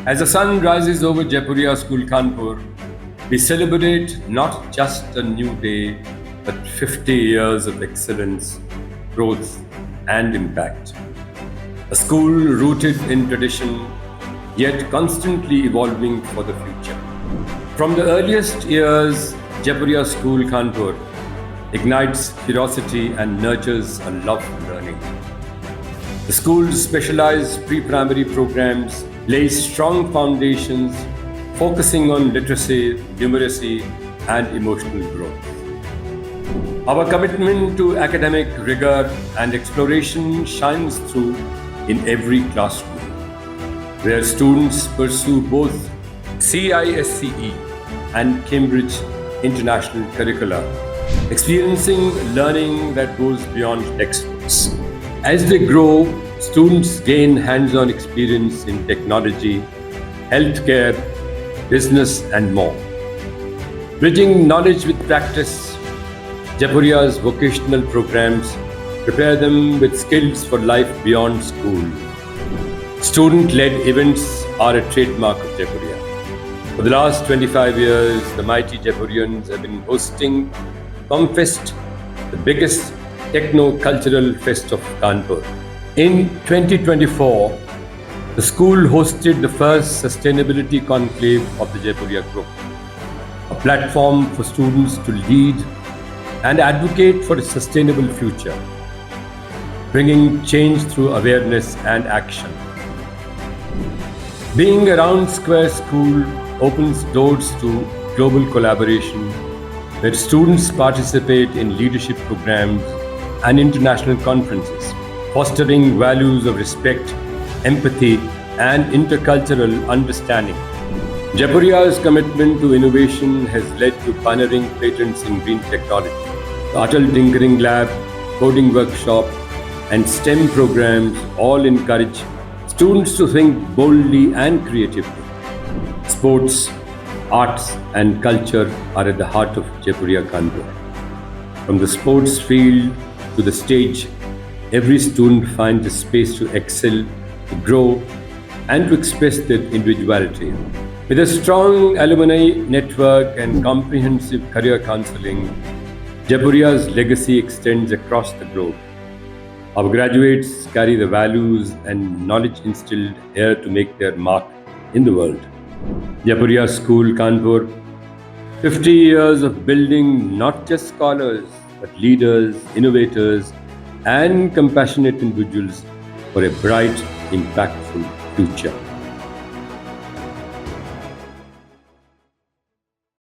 As the sun rises over Jaipuria School Kanpur, we celebrate not just a new day, but 50 years of excellence, growth, and impact. A school rooted in tradition, yet constantly evolving for the future. From the earliest years, Jaipuria School Kanpur ignites curiosity and nurtures a love for learning. The school's specialized pre-primary programs lay strong foundations focusing on literacy, numeracy, and emotional growth. Our commitment to academic rigor and exploration shines through in every classroom, where students pursue both CISCE and Cambridge international curricula, experiencing learning that goes beyond textbooks. As they grow, students gain hands-on experience in technology, healthcare, business, and more. Bridging knowledge with practice, Jaipuria's vocational programs prepare them with skills for life beyond school. Student-led events are a trademark of Jaipuria. For the last 25 years, the mighty Jaipurians have been hosting Comfest, the biggest techno-cultural fest of Kanpur. In 2024, the school hosted the first sustainability conclave of the Jaipuria Group, a platform for students to lead and advocate for a sustainable future, bringing change through awareness and action. Being a round square school opens doors to global collaboration, where students participate in leadership programs and international conferences, fostering values of respect, empathy, and intercultural understanding. Jaipuria's commitment to innovation has led to pioneering patents in green technology. The Atal Tinkering Lab, coding workshop, and STEM programs all encourage students to think boldly and creatively. Sports, arts, and culture are at the heart of Jaipuria Kanpur. From the sports field to the stage, every student finds a space to excel, to grow, and to express their individuality. With a strong alumni network and comprehensive career counseling, Jaipuria's legacy extends across the globe. Our graduates carry the values and knowledge instilled here to make their mark in the world. Jaipuria School Kanpur, 50 years of building not just scholars, but leaders, innovators, and compassionate individuals for a bright, impactful future.